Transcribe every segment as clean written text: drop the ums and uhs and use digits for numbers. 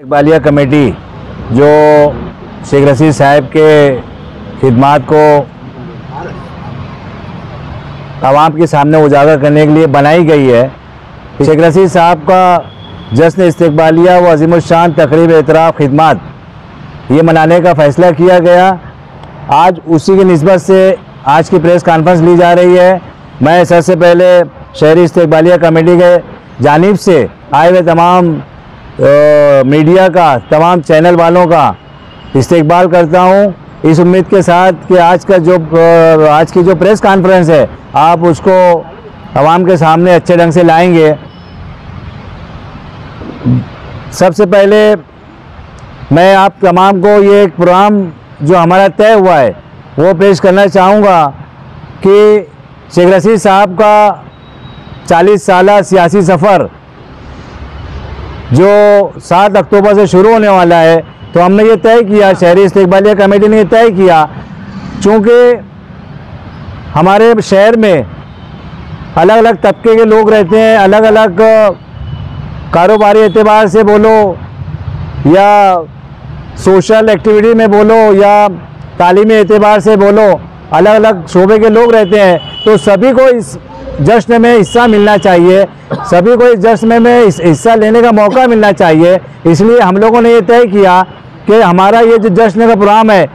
इस्तेकबालिया committee जो शेख रशीद साहब के खिदमात को आवाम के सामने उजागर करने के लिए बनाई गई है। शेख रशीद साहब का जश्न इस्तेकबालिया व अज़ीमुश्शान तकरीब एतराफ़ खिदमात ये मनाने का फ़ैसला किया गया। आज उसी की निस्बत से आज की प्रेस कॉन्फ्रेंस ली जा रही है। मैं सबसे पहले शहरी इस्तेकबालिया कमेटी के जानिब से आए हुए तमाम मीडिया का, तमाम चैनल वालों का इस्तेकबाल करता हूं, इस उम्मीद के साथ कि आज की जो प्रेस कॉन्फ्रेंस है आप उसको आवाम के सामने अच्छे ढंग से लाएंगे। सबसे पहले मैं आप तमाम को ये एक प्रोग्राम जो हमारा तय हुआ है वो पेश करना चाहूँगा कि शेख रशीद साहब का 40 साला सियासी सफ़र जो 7 अक्टूबर से शुरू होने वाला है, तो हमने ये तय किया, शहरी इस्तेकबालिया कमेटी ने ये तय किया, चूँकि हमारे शहर में अलग अलग तबके के लोग रहते हैं, अलग अलग कारोबारी एतबार से बोलो या सोशल एक्टिविटी में बोलो या तालीमी एतबार से बोलो, अलग अलग शोबे के लोग रहते हैं, तो सभी को इस जश्न में हिस्सा मिलना चाहिए, सभी को इस जश्न में हिस्सा लेने का मौका मिलना चाहिए। इसलिए हम लोगों ने ये तय किया कि हमारा ये जो जश्न का प्रोग्राम है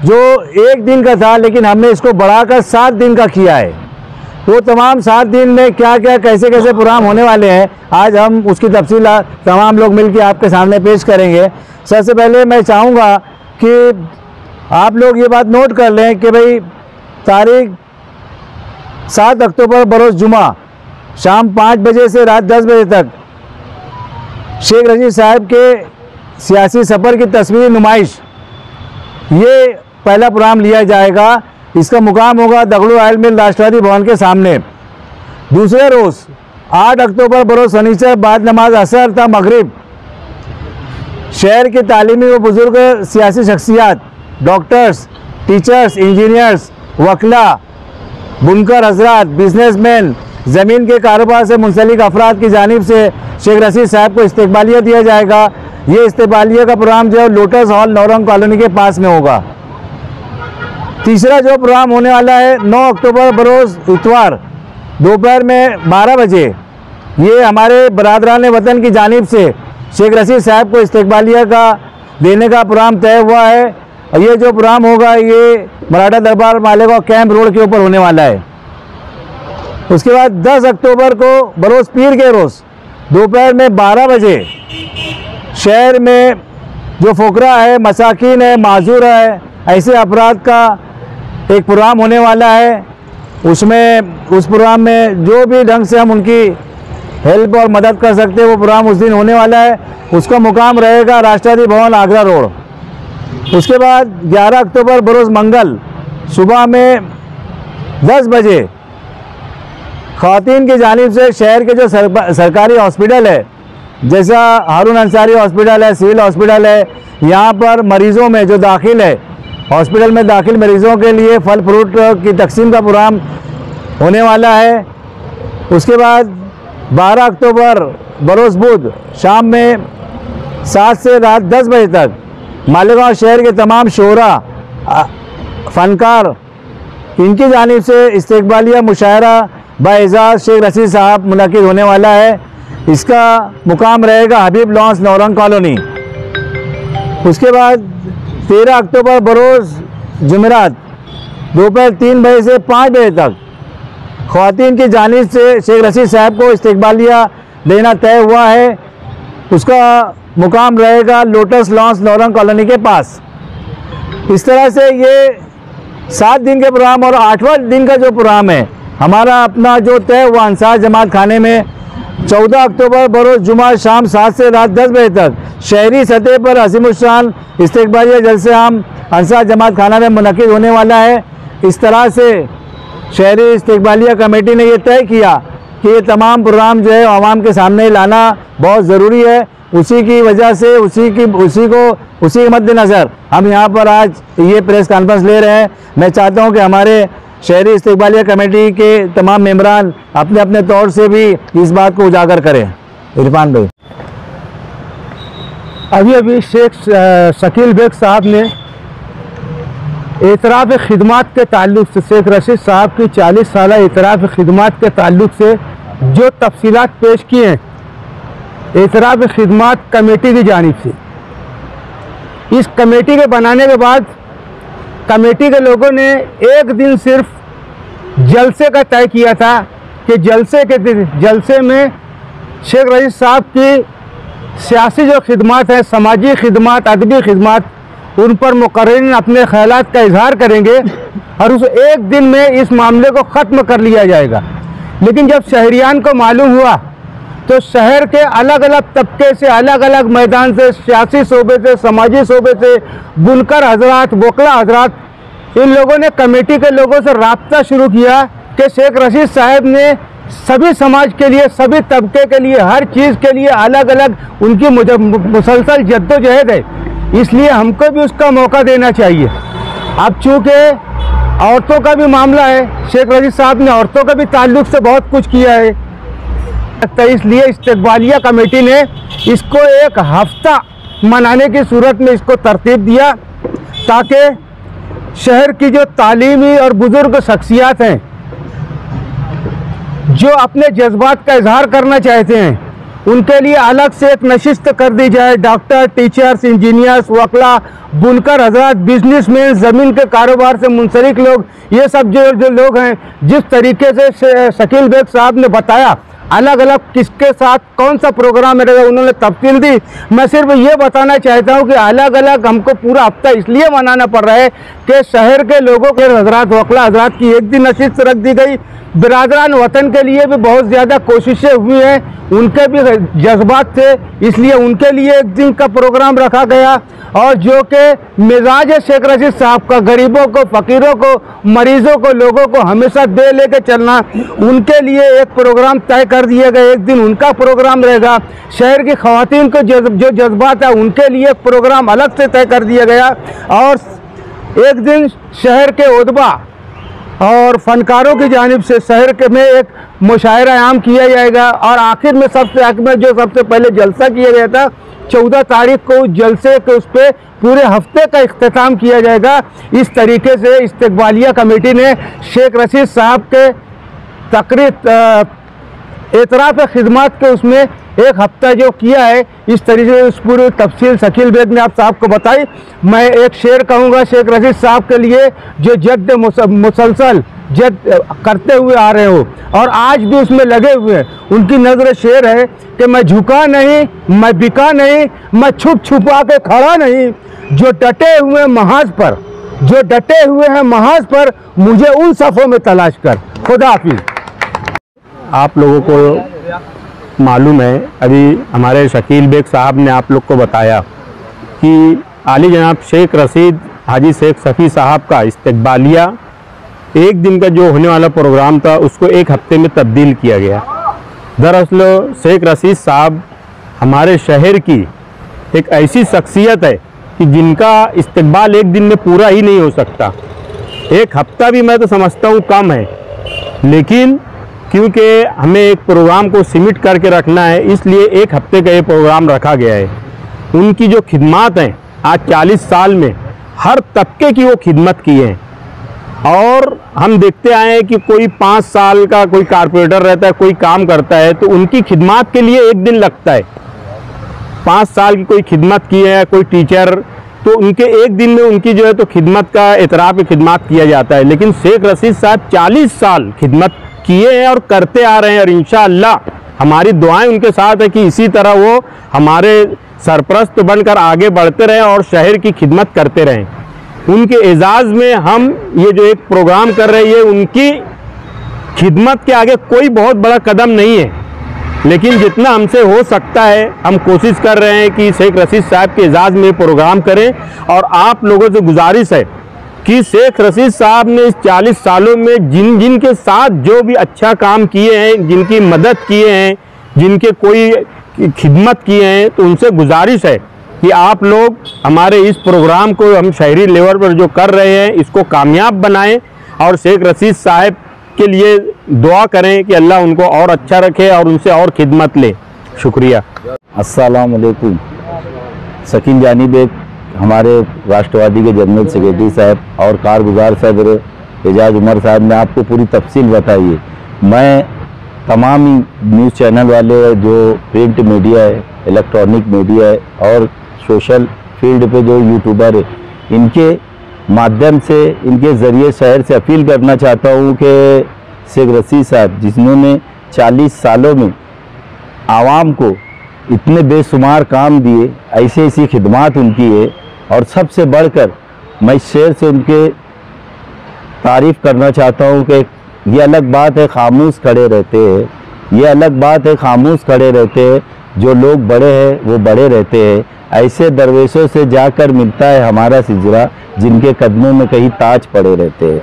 जो 1 दिन का था, लेकिन हमने इसको बढ़ाकर 7 दिन का किया है। तो तमाम 7 दिन में क्या क्या कैसे कैसे प्रोग्राम होने वाले हैं, आज हम उसकी तफसील तमाम लोग मिलकर आपके सामने पेश करेंगे। सबसे पहले मैं चाहूँगा कि आप लोग ये बात नोट कर लें कि भाई तारीख 7 अक्टूबर बरोज़ जुमा शाम 5 बजे से रात 10 बजे तक शेख रशीद साहब के सियासी सफ़र की तस्वीर नुमाइश, ये पहला प्रोग्राम लिया जाएगा। इसका मुकाम होगा दगलू ऑयल मिल राष्ट्रवादी भवन के सामने। दूसरे रोज़ 8 अक्टूबर बरोज़ शनिचर बाद नमाज असर था मगरिब, शहर के तालीमी व बुजुर्ग सियासी शख्सियात, डॉक्टर्स, टीचर्स, इंजीनियर्स, वकला, बुनकर हजरात, बिजनेसमैन, ज़मीन के कारोबार से मुंसलिक अफराद की जानिब से शेख रशीद साहब को इस्तेकबालिया दिया जाएगा। ये इस्तेकबालिया का प्रोग्राम जो है लोटस हॉल नौरंग कॉलोनी के पास में होगा। तीसरा जो प्रोग्राम होने वाला है 9 अक्टूबर बरोज़ इतवार दोपहर में 12 बजे, ये हमारे बरादरान वतन की जानिब से शेख रशीद साहब को इस्तेकबालिया का देने का प्रोग्राम तय हुआ है। ये जो प्रोग्राम होगा ये मराठा दरबार मालेगांव कैंप रोड के ऊपर होने वाला है। उसके बाद 10 अक्टूबर को बरोज़ पीर के रोज़ दोपहर में 12 बजे शहर में जो फ़ुकरा है, मसाकिन है, माजूर है, ऐसे अफराद का एक प्रोग्राम होने वाला है। उस प्रोग्राम में जो भी ढंग से हम उनकी हेल्प और मदद कर सकते हैं वो प्रोग्राम उस दिन होने वाला है। उसका मुकाम रहेगा राष्ट्रवादी भवन आगरा रोड। उसके बाद 11 अक्टूबर बरोज़ मंगल सुबह में 10 बजे ख़वातीन की जानिब से शहर के जो सरकारी हॉस्पिटल है, जैसा हारून अंसारी हॉस्पिटल है, सिविल हॉस्पिटल है, यहाँ पर मरीज़ों में जो दाखिल है, हॉस्पिटल में दाखिल मरीज़ों के लिए फल फ्रूट की तकसीम का प्रोग्राम होने वाला है। उसके बाद 12 अक्टूबर बरोज़ बुध शाम में 7 से रात 10 बजे तक मालेगांव शहर के तमाम शोरा, फ़नकार, इनकी जानिब से इस्तेकबालिया मुशायरा बाएजाज़ शेख रशीद साहब मुनक़िद होने वाला है। इसका मुकाम रहेगा हबीब लॉन्स नौरंग कॉलोनी। उसके बाद 13 अक्टूबर बरोज़ जुमेरात दोपहर 3 बजे से 5 बजे तक ख़वातीन की जानिब से शेख रशीद साहब को इस्तेकबालिया देना तय हुआ है। उसका मुकाम रहेगा लोटस लॉन्स नौरंग कॉलोनी के पास। इस तरह से ये 7 दिन के प्रोग्राम और 8वां दिन का जो प्रोग्राम है हमारा अपना जो तय हुआ अंसार जमात खाने में 14 अक्टूबर बरोज़ जुमा शाम 7 से रात 10 बजे तक शहरी सतह पर अज़ीमुश्शान इस्तेकबालिया जलसे आम अंसार जमात खाना में मुनक़िद होने वाला है। इस तरह से शहरी इस्तेकबालिया कमेटी ने ये तय किया कि ये तमाम प्रोग्राम जो है आवाम के सामने लाना बहुत ज़रूरी है। उसी की वजह से उसी के मद्देनज़र हम यहाँ पर आज ये प्रेस कॉन्फ्रेंस ले रहे हैं। मैं चाहता हूँ कि हमारे शहरी इस्तेकबालिया कमेटी के तमाम मेंबरान अपने अपने तौर से भी इस बात को उजागर करें। इरफान भाई। अभी शेख शकील बेग साहब ने एतराफ़ खिदमत के ताल्लुक़ से, शेख रशीद साहब की 40 साल एतराफ़ खिदमत के ताल्लुक़ से जो तफसीलात पेश किए हैं एतराफ़ खिदमत कमेटी की जानिब से, इस कमेटी के बनाने के बाद कमेटी के लोगों ने एक दिन सिर्फ जलसे का तय किया था कि जलसे में शेख रशीद साहब की सियासी जो खिदमत है, समाजी खिदमत, अदबी खिदमत, उन पर मुकर्रिरीन अपने ख्यालात का इजहार करेंगे और उस एक दिन में इस मामले को ख़त्म कर लिया जाएगा। लेकिन जब शहरियान को मालूम हुआ तो शहर के अलग अलग तबके से, अलग अलग मैदान से, सियासी शोबे से, समाजी शोबे से, बुनकर हजरात, वकला हजरात, इन लोगों ने कमेटी के लोगों से राब्ता शुरू किया कि शेख रशीद साहब ने सभी समाज के लिए, सभी तबके के लिए, हर चीज़ के लिए अलग अलग उनकी मुसलसल जद्दोजहद है, इसलिए हमको भी उसका मौका देना चाहिए। अब चूँकि औरतों का भी मामला है, शेख रशीद साहब ने औरतों का भी ताल्लुक़ से बहुत कुछ किया है, तो इसलिए इस्तकबालिया कमेटी ने इसको एक हफ्ता मनाने की सूरत में इसको तरतीब दिया ताकि शहर की जो तालीमी और बुज़ुर्ग शख्सियात हैं जो अपने जज्बात का इजहार करना चाहते हैं, उनके लिए अलग से एक नशिस्त कर दी जाए। डॉक्टर, टीचर्स, इंजीनियर्स, वकला, बुनकर हजरात, बिजनेसमैन, ज़मीन के कारोबार से मुंसलिक लोग, ये सब जो लोग हैं, जिस तरीके से शकील बेग साहब ने बताया अलग अलग किसके साथ कौन सा प्रोग्राम रहेगा, उन्होंने तफसील दी। मैं सिर्फ ये बताना चाहता हूँ कि अलग अलग हमको पूरा हफ्ता इसलिए मनाना पड़ रहा है कि शहर के लोगों के हजरात, वकला हजरात की एक दिन नशिस्त रख दी गई। बिरादरान वतन के लिए भी बहुत ज़्यादा कोशिशें हुई हैं, उनके भी जज्बात थे, इसलिए उनके लिए एक दिन का प्रोग्राम रखा गया। और जो कि मिजाज है शेख रशीद साहब का, गरीबों को, फ़कीरों को, मरीज़ों को, लोगों को हमेशा दे लेके चलना, उनके लिए एक प्रोग्राम तय कर दिया गया। एक दिन उनका प्रोग्राम रहेगा। शहर की ख़वातीन को जो जज्बात है उनके लिए एक प्रोग्राम अलग से तय कर दिया गया। और एक दिन शहर के उदबा और फ़नकारों की जानिब से शहर के में एक मुशायरा आम किया जाएगा। और आखिर में सबसे आखिर में जो सबसे पहले जलसा किया गया था 14 तारीख को, उस जलसे के उस पर पूरे हफ्ते का इख्तिताम किया जाएगा। इस तरीके से इस्तकबालिया कमेटी ने शेख रशीद साहब के तकरीर एतराफ़ खिदमत के उसमें एक हफ्ता जो किया है, इस तरीके से उस पूरी तफसील शकील बेग ने आप साहब को बताई। मैं एक शेर कहूँगा शेख रशीद साहब के लिए, जो जद्द मुसलसल जद करते हुए आ रहे हो और आज भी उसमें लगे हुए हैं। उनकी नज़र शेर है कि मैं झुका नहीं, मैं बिका नहीं, मैं छुप छुपा के खड़ा नहीं, जो डटे हुए महाज पर, जो डटे हुए हैं महाज पर, मुझे उन सफ़ों में तलाश कर। खुदा हाफिज़। आप लोगों को मालूम है, अभी हमारे शकील बेग साहब ने आप लोग को बताया कि आली जनाब शेख रशीद हाजी शेख सफ़ी साहब का इस्तकबालिया एक दिन का जो होने वाला प्रोग्राम था उसको एक हफ्ते में तब्दील किया गया। दरअसल शेख रशीद साहब हमारे शहर की एक ऐसी शख्सियत है कि जिनका इस्तकबाल एक दिन में पूरा ही नहीं हो सकता। एक हफ्ता भी मैं तो समझता हूँ कम है, लेकिन क्योंकि हमें एक प्रोग्राम को सिमिट करके रखना है, इसलिए एक हफ्ते का ये प्रोग्राम रखा गया है। उनकी जो खिदमत हैं, आज 40 साल में हर तबके की वो खिदमत की है। और हम देखते आए हैं कि कोई 5 साल का कोई कारपोरेटर रहता है, कोई काम करता है, तो उनकी खिदमत के लिए एक दिन लगता है। 5 साल की कोई खिदमत की है, कोई टीचर, तो उनके एक दिन में उनकी जो है तो खिदमत का एतराफ़ खिदमत किया जाता है। लेकिन शेख रशीद साहब 40 साल खिदमत किए हैं और करते आ रहे हैं, और इंशाअल्लाह हमारी दुआएं उनके साथ है कि इसी तरह वो हमारे सरपरस्त बनकर आगे बढ़ते रहें और शहर की खिदमत करते रहें। उनके एजाज़ में हम ये जो एक प्रोग्राम कर रहे हैं, उनकी खिदमत के आगे कोई बहुत बड़ा कदम नहीं है, लेकिन जितना हमसे हो सकता है हम कोशिश कर रहे हैं कि शेख रशीद साहब के एजाज़ में प्रोग्राम करें। और आप लोगों से गुजारिश है कि शेख रशीद साहब ने इस 40 सालों में जिन के साथ जो भी अच्छा काम किए हैं, जिनकी मदद किए हैं, जिनके कोई खिदमत किए हैं, तो उनसे गुजारिश है कि आप लोग हमारे इस प्रोग्राम को हम शहरी लेवल पर जो कर रहे हैं इसको कामयाब बनाएं और शेख रशीद साहब के लिए दुआ करें कि अल्लाह उनको और अच्छा रखे और उनसे और खिदमत ले। शुक्रिया। अस्सलाम वालेकुम। शकील जानी बेग हमारे राष्ट्रवादी के जनरल सेक्रेटरी साहब और कारगुजार सदर एजाज उमर साहब ने आपको पूरी तफसील बताई है। मैं तमाम न्यूज़ चैनल वाले जो प्रिंट मीडिया है, इलेक्ट्रॉनिक मीडिया है और सोशल फील्ड पे जो यूट्यूबर है, इनके माध्यम से, इनके ज़रिए शहर से अपील करना चाहता हूँ कि शेख रशीद साहब जिन्होंने 40 सालों में आवाम को इतने बेशुमार काम दिए, ऐसी ऐसी खिदमात उनकी है और सबसे बढ़कर मैं इस शहर से उनके तारीफ़ करना चाहता हूँ कि ये अलग बात है खामोश खड़े रहते हैं, ये अलग बात है खामोश खड़े रहते हैं, जो लोग बड़े हैं वो बड़े रहते हैं। ऐसे दरवेशों से जाकर मिलता है हमारा सिजरा, जिनके कदमों में कहीं ताज पड़े रहते हैं।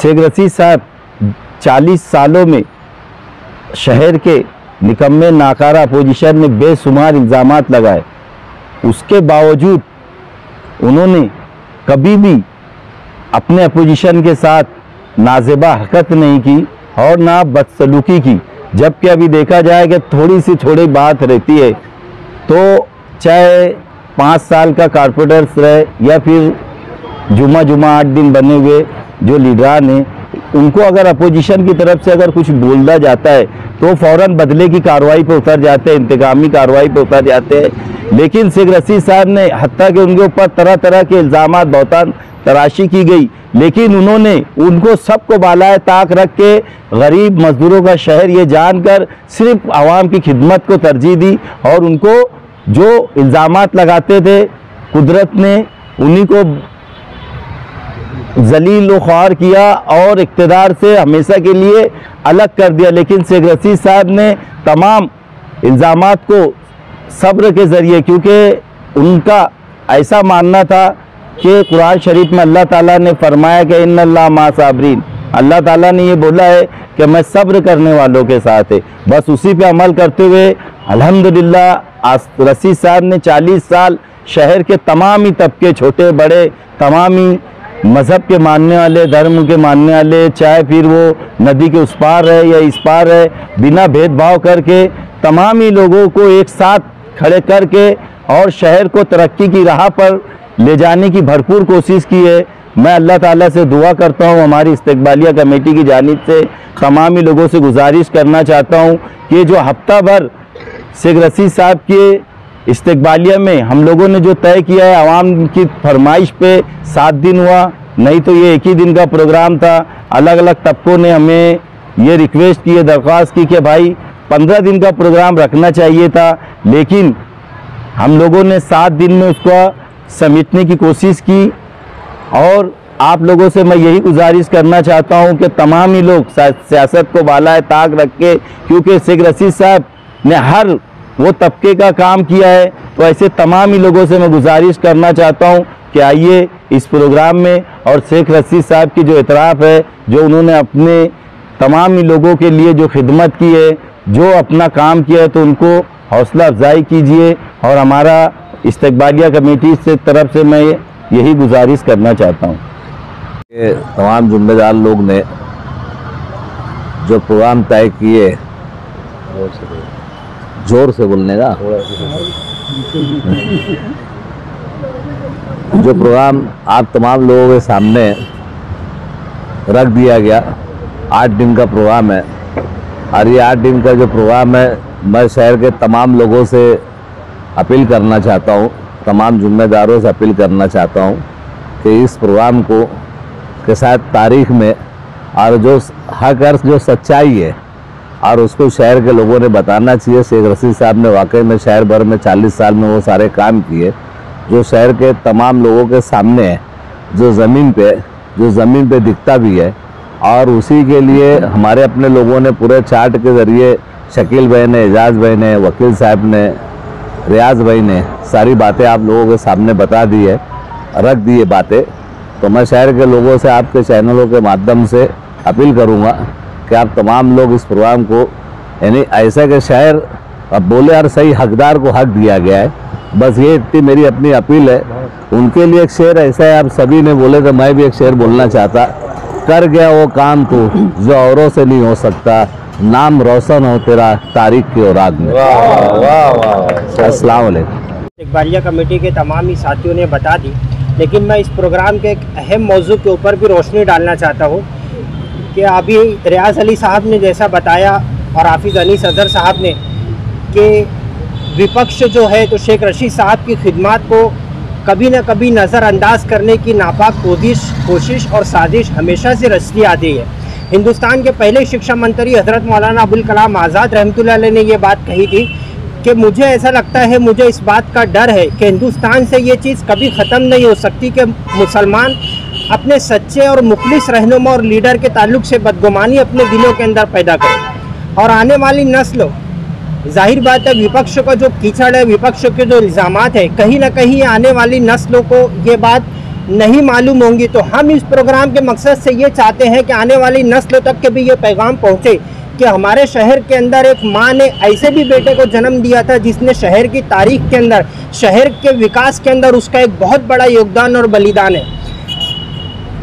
शेख रशीद साहब 40 सालों में शहर के निकम्मे नाकारा अपोजिशन ने बेशुमार इल्ज़ामात लगाए, उसके बावजूद उन्होंने कभी भी अपने अपोजिशन के साथ नाजेबा हरकत नहीं की और ना बदसलूकी की। जबकि अभी देखा जाए कि थोड़ी सी थोड़ी बात रहती है तो चाहे 5 साल का कारपोरेटर रहे या फिर जुमा 8 दिन बने हुए जो लीडरान हैं, उनको अगर अपोजिशन की तरफ से अगर कुछ बोला जाता है तो फ़ौरन बदले की कार्रवाई पर उतर जाते हैं, इंतकामी कार्रवाई पर उतर जाते हैं। लेकिन शेख रशीद साहब ने हत्ता कि उनके ऊपर तरह तरह के इल्ज़ामात बहुतान तराशी की गई, लेकिन उन्होंने उनको सबको बालाए ताक रख के गरीब मजदूरों का शहर ये जानकर सिर्फ आवाम की खिदमत को तरजीह दी और उनको जो इल्ज़ामात लगाते थे कुदरत ने उन्हीं को जलील व ख्वार किया और इक़्तिदार से हमेशा के लिए अलग कर दिया। लेकिन शेख रशीद साहब ने तमाम इल्ज़ामात को सब्र के ज़रिए, क्योंकि उनका ऐसा मानना था कि कुरान शरीफ में अल्लाह ताला ने फरमाया कि इन्नल्लाह मा साबरीन, अल्लाह ताला ने ये बोला है कि मैं सब्र करने वालों के साथ है। बस उसी पे अमल करते हुए अल्हम्दुलिल्लाह रशीद साहब ने 40 साल शहर के तमाम ही तबके, छोटे बड़े, तमाम ही मज़हब के मानने वाले, धर्म के मानने वाले, चाहे फिर वो नदी के उस पार है या इस पार है, बिना भेदभाव करके तमाम ही लोगों को एक साथ खड़े करके और शहर को तरक्की की राह पर ले जाने की भरपूर कोशिश की है। मैं अल्लाह ताला से दुआ करता हूँ, हमारी इस्तिकबालिया कमेटी की जानिब से तमाम ही लोगों से गुजारिश करना चाहता हूँ कि जो हफ्ता भर शेख रशीद साहब के इस्तिकबालिया में हम लोगों ने जो तय किया है, आवाम की फरमाइश पे 7 दिन हुआ, नहीं तो ये एक ही दिन का प्रोग्राम था। अलग अलग तबकों ने हमें ये रिक्वेस्ट की है, दरख्वास्त की कि भाई 15 दिन का प्रोग्राम रखना चाहिए था, लेकिन हम लोगों ने 7 दिन में उसको समेटने की कोशिश की। और आप लोगों से मैं यही गुजारिश करना चाहता हूं कि तमाम ही लोग सियासत को बालाए ताक रख के, क्योंकि शेख रशीद साहब ने हर वो तबके का काम किया है, तो ऐसे तमाम ही लोगों से मैं गुजारिश करना चाहता हूं कि आइए इस प्रोग्राम में और शेख रशीद साहब की जो इतराफ़ है, जो उन्होंने अपने तमाम ही लोगों के लिए जो खिदमत की है, जो अपना काम किया है, तो उनको हौसला अफजाई कीजिए। और हमारा इस्तिकबालिया कमेटी से तरफ से मैं यही गुजारिश करना चाहता हूँ कि तमाम जिम्मेदार लोग ने जो प्रोग्राम तय किए, जोर से बोलने का, जो प्रोग्राम आप तमाम लोगों के सामने रख दिया गया, 8 दिन का प्रोग्राम है। और ये 8 दिन का जो प्रोग्राम है, मैं शहर के तमाम लोगों से अपील करना चाहता हूँ, तमाम जिम्मेदारों से अपील करना चाहता हूँ कि इस प्रोग्राम को के साथ तारीख में और जो हक अर्थ जो सच्चाई है और उसको शहर के लोगों ने बताना चाहिए। शेख रशीद साहब ने वाकई में शहर भर में 40 साल में वो सारे काम किए जो शहर के तमाम लोगों के सामने है, जो ज़मीन पे दिखता भी है। और उसी के लिए हमारे अपने लोगों ने पूरे चार्ट के ज़रिए शकील भाई ने, एजाज भाई ने, वकील साहब ने, रियाज भाई ने सारी बातें आप लोगों के सामने बता दी है, रख दी है बातें। तो मैं शहर के लोगों से आपके चैनलों के माध्यम से अपील करूंगा कि आप तमाम लोग इस प्रोग्राम को, यानी ऐसा कि शहर अब बोले और सही हकदार को हक दिया गया है, बस ये इतनी मेरी अपनी अपील है। उनके लिए एक शेर ऐसा है, आप सभी ने बोले तो मैं भी एक शेर बोलना चाहता, कर गया वो काम तू जो औरों से नहीं हो सकता, नाम रोशन हो तेरा तारीख की औरात में। अस्सलाम वालेकुम। इकबालिया कमेटी के तमाम ही साथियों ने बता दी, लेकिन मैं इस प्रोग्राम के एक अहम मौजू के ऊपर भी रोशनी डालना चाहता हूँ कि अभी रियाज अली साहब ने जैसा बताया और हाफिज़ अनीस अज़हर साहब ने कि विपक्ष जो है तो शेख रशीद साहब की खिदमत को कभी न कभी नज़रअंदाज करने की नापाक कोशिश और साजिश हमेशा से रचती आती है। हिंदुस्तान के पहले शिक्षा मंत्री हज़रत मौलाना अबुल कलाम आज़ाद रहमतुल्लाह अलैह ने ये बात कही थी कि मुझे ऐसा लगता है, मुझे इस बात का डर है कि हिंदुस्तान से ये चीज़ कभी ख़त्म नहीं हो सकती कि मुसलमान अपने सच्चे और मुखलिस रहनुमा और लीडर के ताल्लुक से बदगुमानी अपने दिलों के अंदर पैदा करें। और आने वाली नस्ल, जाहिर बात है विपक्ष का जो कीचड़ है, विपक्ष के जो इल्ज़ामात है, कहीं ना कहीं आने वाली नस्लों को ये बात नहीं मालूम होंगी। तो हम इस प्रोग्राम के मकसद से ये चाहते हैं कि आने वाली नस्ल तक के भी ये पैगाम पहुँचे कि हमारे शहर के अंदर एक माँ ने ऐसे भी बेटे को जन्म दिया था जिसने शहर की तारीख के अंदर, शहर के विकास के अंदर उसका एक बहुत बड़ा योगदान और बलिदान है।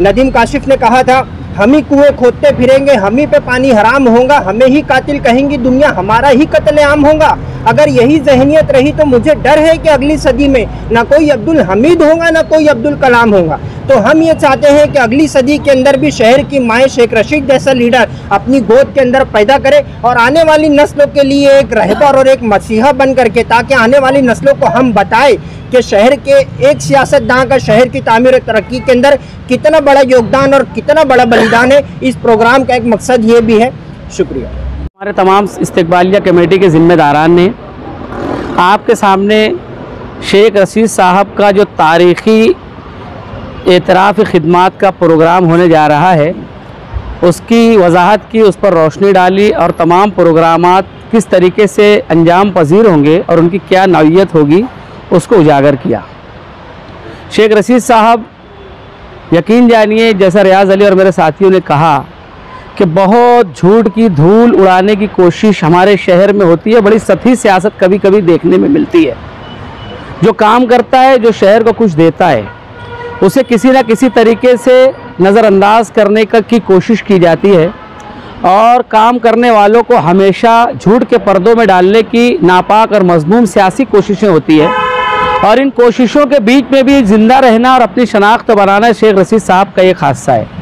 नदीम काशिफ ने कहा था, हम ही कुएं खोदते फिरेंगे, हम ही पे पानी हराम होगा, हमें ही कातिल कहेंगी दुनिया, हमारा ही कत्लेआम होगा। अगर यही जहनियत रही तो मुझे डर है कि अगली सदी में ना कोई अब्दुल हमीद होगा ना कोई अब्दुल कलाम होगा। तो हम ये चाहते हैं कि अगली सदी के अंदर भी शहर की माए शेख रशीद जैसा लीडर अपनी गोद के अंदर पैदा करे और आने वाली नस्लों के लिए एक रहबर और एक मसीहा बन करके, ताकि आने वाली नस्लों को हम बताएं कि शहर के एक सियासतदान का शहर की तामीर और तरक्की के अंदर कितना बड़ा योगदान और कितना बड़ा बलिदान है। इस प्रोग्राम का एक मकसद ये भी है। शुक्रिया। हमारे तमाम इस्तिकबालिया कमेटी के ज़िम्मेदारान ने आपके सामने शेख रशीद साहब का जो तारीख़ी एतराफ़ खिदमात का प्रोग्राम होने जा रहा है उसकी वजाहत की, उस पर रोशनी डाली और तमाम प्रोग्रामात किस तरीके से अंजाम पजीर होंगे और उनकी क्या नौइयत होगी उसको उजागर किया। शेख रशीद साहब, यकीन जानिए, जैसा रियाज अली और मेरे साथियों ने कहा कि बहुत झूठ की धूल उड़ाने की कोशिश हमारे शहर में होती है। बड़ी सतही सियासत कभी कभी देखने में मिलती है। जो काम करता है, जो शहर को कुछ देता है, उसे किसी न किसी तरीके से नज़रअंदाज करने की कोशिश की जाती है और काम करने वालों को हमेशा झूठ के पर्दों में डालने की नापाक और मज़मूम सियासी कोशिशें होती है। और इन कोशिशों के बीच में भी ज़िंदा रहना और अपनी शनाख्त बनाना शेख रशीद साहब का एक हादसा है।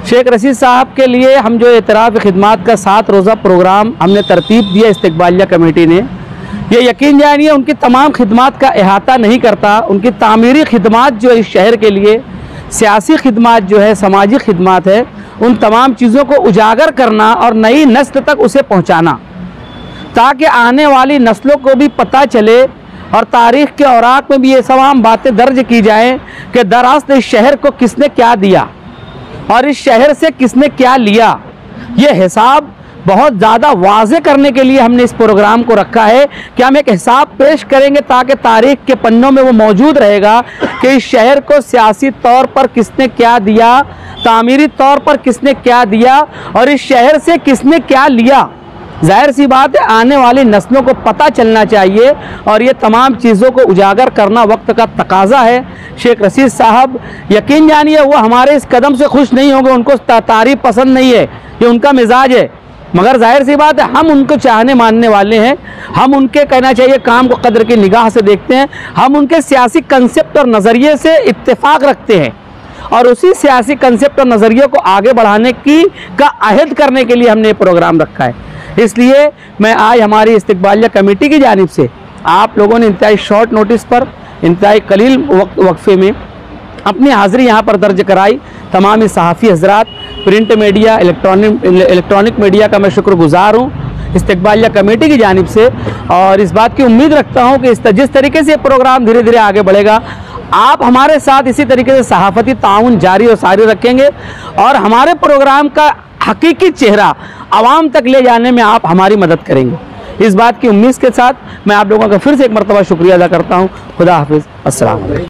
शेख रशीद साहब के लिए हम जो एतराफ़ खिदमात का 7 रोज़ा प्रोग्राम हमने तरतीब दिया इस्तिकबालिया कमेटी ने, ये यकीन जानिए उनकी तमाम खिदमात का अहाता नहीं करता। उनकी तामीरी खिदमात जो इस शहर के लिए, सियासी खिदमात जो है, समाजी खिदमात है, उन तमाम चीज़ों को उजागर करना और नई नस्ल तक उसे पहुँचाना, ताकि आने वाली नस्लों को भी पता चले और तारीख़ के औराक में भी ये तमाम बातें दर्ज की जाएँ कि दरअसल इस शहर को किसने क्या दिया और इस शहर से किसने क्या लिया। ये हिसाब बहुत ज़्यादा वाज़े करने के लिए हमने इस प्रोग्राम को रखा है कि हम एक हिसाब पेश करेंगे ताकि तारीख़ के पन्नों में वो मौजूद रहेगा कि इस शहर को सियासी तौर पर किसने क्या दिया, तामीरी तौर पर किसने क्या दिया और इस शहर से किसने क्या लिया। जाहिर सी बात है आने वाली नस्लों को पता चलना चाहिए और ये तमाम चीज़ों को उजागर करना वक्त का तकाजा है। शेख रशीद साहब, यकीन जानिए वो हमारे इस कदम से खुश नहीं होंगे, उनको तारीफ पसंद नहीं है, ये उनका मिजाज है, मगर जाहिर सी बात है हम उनको चाहने मानने वाले हैं। हम उनके, कहना चाहिए, काम को कदर की निगाह से देखते हैं। हम उनके सियासी कंसेप्ट और नज़रिए से इत्तेफाक रखते हैं और उसी सियासी कंसेप्ट और नज़रिए को आगे बढ़ाने का अहद करने के लिए हमने ये प्रोग्राम रखा है। इसलिए मैं आज हमारी इस्तिकबालिया कमेटी की जानिब से आप लोगों ने इंतहाई शॉर्ट नोटिस पर, इंतहाई कलील वक्फे में अपनी हाज़िरी यहाँ पर दर्ज कराई। तमाम सहाफ़ी हज़रात, प्रिंट मीडिया, इलेक्ट्रॉनिक मीडिया का मैं शुक्रगुज़ार हूँ इस्तिकबालिया कमेटी की जानिब से और इस बात की उम्मीद रखता हूँ कि जिस तरीके से ये प्रोग्राम धीरे धीरे आगे बढ़ेगा, आप हमारे साथ इसी तरीके से सहाफ़ती ताउन जारी और सारी रखेंगे और हमारे प्रोग्राम का हकीकी चेहरा आवाम तक ले जाने में आप हमारी मदद करेंगे। इस बात की उम्मीद के साथ मैं आप लोगों का फिर से एक मरतबा शुक्रिया अदा करता हूँ। खुदा हाफिज़। अस्सलाम वालेकुम।